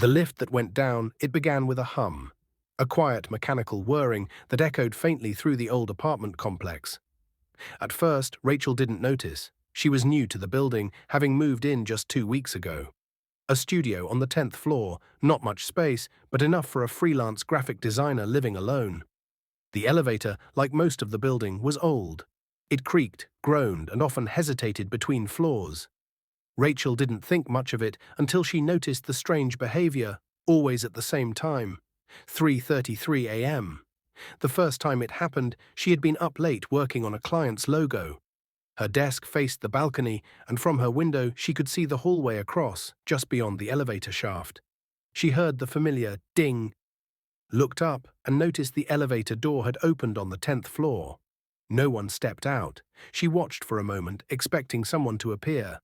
The lift that went down, it began with a hum, a quiet mechanical whirring that echoed faintly through the old apartment complex. At first, Rachel didn't notice. She was new to the building, having moved in just 2 weeks ago. A studio on the 10th floor, not much space, but enough for a freelance graphic designer living alone. The elevator, like most of the building, was old. It creaked, groaned, and often hesitated between floors. Rachel didn't think much of it until she noticed the strange behavior, always at the same time. 3:33 a.m. The first time it happened, she had been up late working on a client's logo. Her desk faced the balcony, and from her window she could see the hallway across, just beyond the elevator shaft. She heard the familiar ding, looked up, and noticed the elevator door had opened on the 10th floor. No one stepped out. She watched for a moment, expecting someone to appear.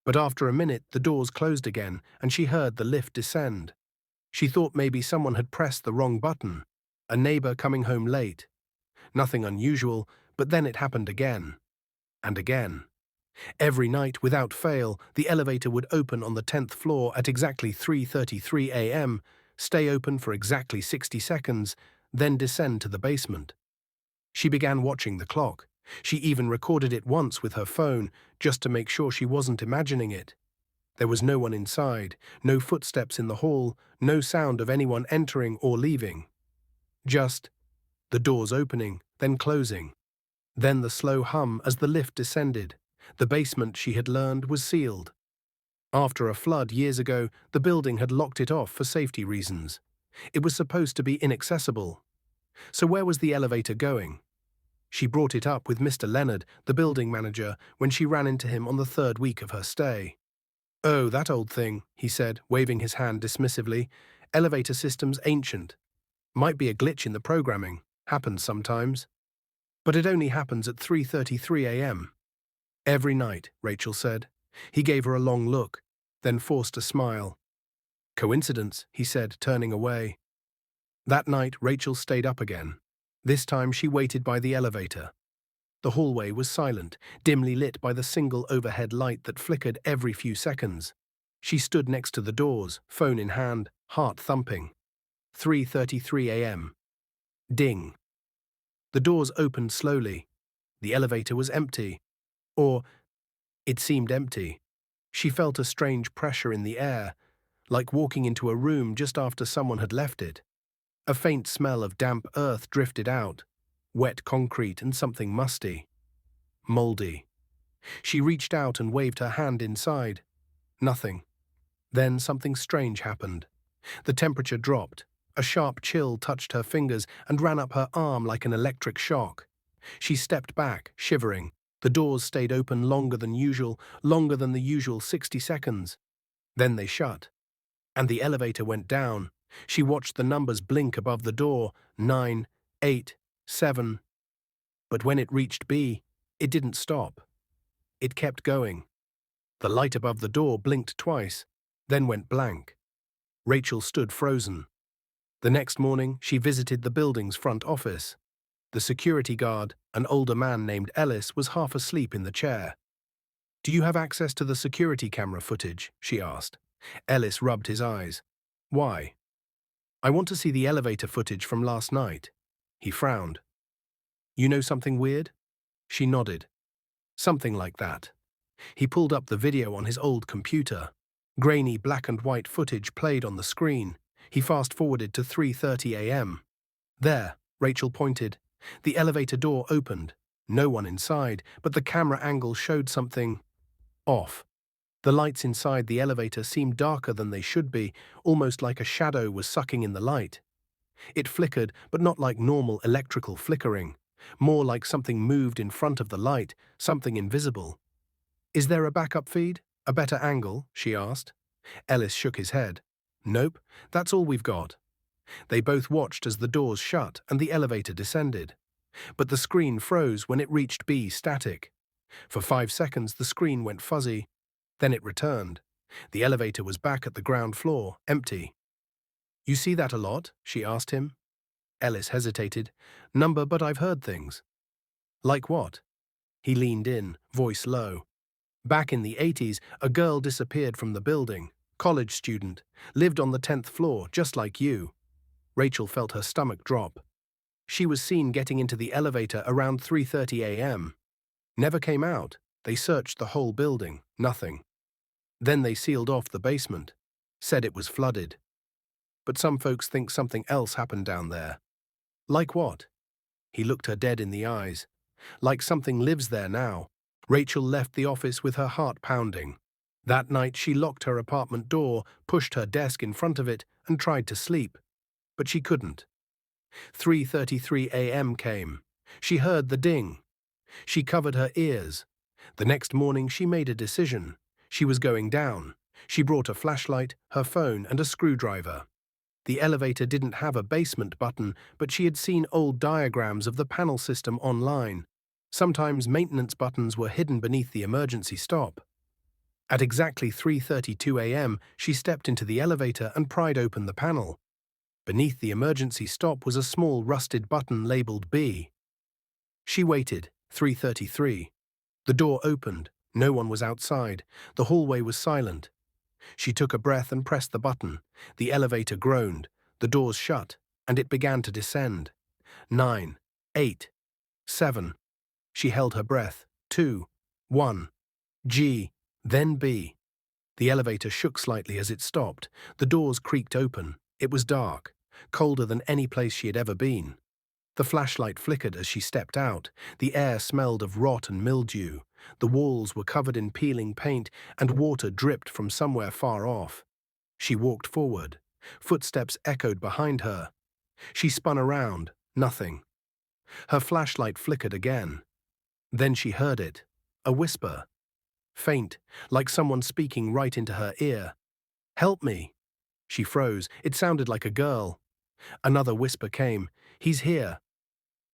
But after a minute, the doors closed again, and she heard the lift descend. She thought maybe someone had pressed the wrong button, a neighbor coming home late. Nothing unusual, but then it happened again. And again. Every night, without fail, the elevator would open on the 10th floor at exactly 3:33 a.m., stay open for exactly 60 seconds, then descend to the basement. She began watching the clock. She even recorded it once with her phone, just to make sure she wasn't imagining it. There was no one inside, no footsteps in the hall, no sound of anyone entering or leaving. Just the doors opening, then closing. Then the slow hum as the lift descended. The basement, she had learned, was sealed. After a flood years ago, the building had locked it off for safety reasons. It was supposed to be inaccessible. So where was the elevator going? She brought it up with Mr. Leonard, the building manager, when she ran into him on the 3rd week of her stay. "Oh, that old thing," he said, waving his hand dismissively. "Elevator system's ancient. Might be a glitch in the programming. Happens sometimes. But it only happens at 3:33 a.m. Every night," Rachel said. He gave her a long look, then forced a smile. "Coincidence," he said, turning away. That night, Rachel stayed up again. This time she waited by the elevator. The hallway was silent, dimly lit by the single overhead light that flickered every few seconds. She stood next to the doors, phone in hand, heart thumping. 3:33 a.m. Ding. The doors opened slowly. The elevator was empty. Or, it seemed empty. She felt a strange pressure in the air, like walking into a room just after someone had left it. A faint smell of damp earth drifted out, wet concrete and something musty. Moldy. She reached out and waved her hand inside. Nothing. Then something strange happened. The temperature dropped. A sharp chill touched her fingers and ran up her arm like an electric shock. She stepped back, shivering. The doors stayed open longer than the usual 60 seconds. Then they shut. And the elevator went down. She watched the numbers blink above the door, 9, 8, 7. But when it reached B, it didn't stop. It kept going. The light above the door blinked twice, then went blank. Rachel stood frozen. The next morning, she visited the building's front office. The security guard, an older man named Ellis, was half asleep in the chair. "Do you have access to the security camera footage?" she asked. Ellis rubbed his eyes. "Why?" "I want to see the elevator footage from last night." He frowned. "You know something weird?" She nodded. "Something like that." He pulled up the video on his old computer. Grainy black and white footage played on the screen. He fast-forwarded to 3:30 a.m. There, Rachel pointed. The elevator door opened. No one inside, but the camera angle showed something off. The lights inside the elevator seemed darker than they should be, almost like a shadow was sucking in the light. It flickered, but not like normal electrical flickering. More like something moved in front of the light, something invisible. "Is there a backup feed? A better angle?" she asked. Ellis shook his head. "Nope, that's all we've got." They both watched as the doors shut and the elevator descended. But the screen froze when it reached B static. For 5 seconds the screen went fuzzy. Then it returned. The elevator was back at the ground floor, empty. "You see that a lot?" she asked him. Ellis hesitated. "Number, but I've heard things." "Like what?" He leaned in, voice low. "Back in the 80s, a girl disappeared from the building. college student, lived on the 10th floor, just like you. Rachel felt her stomach drop. She was seen getting into the elevator around 3:30 a.m. Never came out. They searched the whole building, nothing. Then they sealed off the basement, said it was flooded. But some folks think something else happened down there. Like what? He looked her dead in the eyes. Like something lives there now. Rachel left the office with her heart pounding. That night she locked her apartment door, pushed her desk in front of it, and tried to sleep. But she couldn't. 3:33 a.m. came. She heard the ding. She covered her ears. The next morning she made a decision. She was going down. She brought a flashlight, her phone, and a screwdriver. The elevator didn't have a basement button, but she had seen old diagrams of the panel system online. Sometimes maintenance buttons were hidden beneath the emergency stop. At exactly 3:32 a.m., she stepped into the elevator and pried open the panel. Beneath the emergency stop was a small rusted button labeled B. She waited. 3:33. The door opened. No one was outside. The hallway was silent. She took a breath and pressed the button. The elevator groaned. The doors shut, and it began to descend. 9, 8, 7. She held her breath. 2, 1. G, then B. The elevator shook slightly as it stopped. The doors creaked open. It was dark, colder than any place she had ever been. The flashlight flickered as she stepped out. The air smelled of rot and mildew. The walls were covered in peeling paint, and water dripped from somewhere far off. She walked forward. Footsteps echoed behind her. She spun around. Nothing. Her flashlight flickered again. Then she heard it. A whisper. Faint, like someone speaking right into her ear. "Help me." She froze. It sounded like a girl. Another whisper came. "He's here."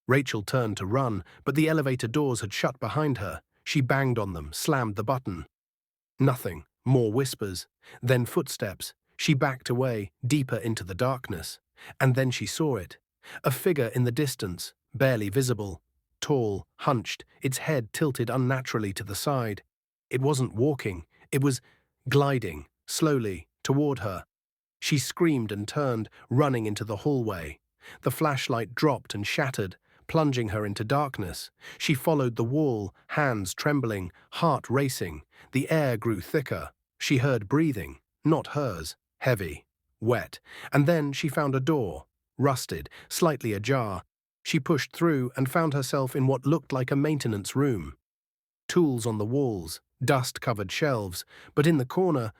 Rachel turned to run, but the elevator doors had shut behind her. She banged on them, slammed the button. Nothing. More whispers. Then footsteps. She backed away, deeper into the darkness. And then she saw it. A figure in the distance, barely visible. Tall, hunched, its head tilted unnaturally to the side. It wasn't walking. It was gliding, slowly, toward her. She screamed and turned, running into the hallway. The flashlight dropped and shattered, plunging her into darkness. She followed the wall, hands trembling, heart racing. The air grew thicker. She heard breathing, not hers, heavy, wet. And then she found a door, rusted, slightly ajar. She pushed through and found herself in what looked like a maintenance room. Tools on the walls, dust-covered shelves, but in the corner,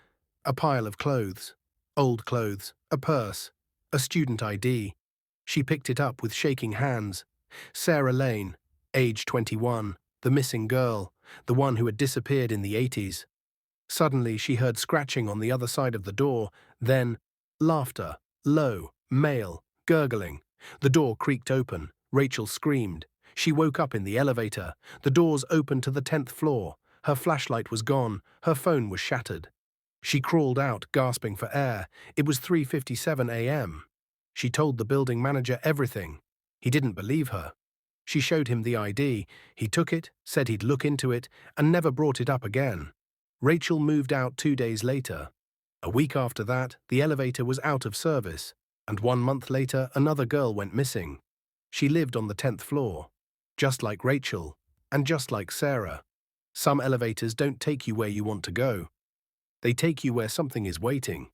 a pile of clothes. Old clothes, a purse, a student ID. She picked it up with shaking hands. Sarah Lane, age 21, the missing girl, the one who had disappeared in the 80s. Suddenly she heard scratching on the other side of the door, then laughter, low, male, gurgling. The door creaked open. Rachel screamed. She woke up in the elevator. The doors opened to the 10th floor. Her flashlight was gone. Her phone was shattered. She crawled out, gasping for air. It was 3:57 a.m. She told the building manager everything. He didn't believe her. She showed him the ID. He took it, said he'd look into it, and never brought it up again. Rachel moved out 2 days later. A week after that, the elevator was out of service, and 1 month later, another girl went missing. She lived on the 10th floor, just like Rachel, and just like Sarah. Some elevators don't take you where you want to go. They take you where something is waiting.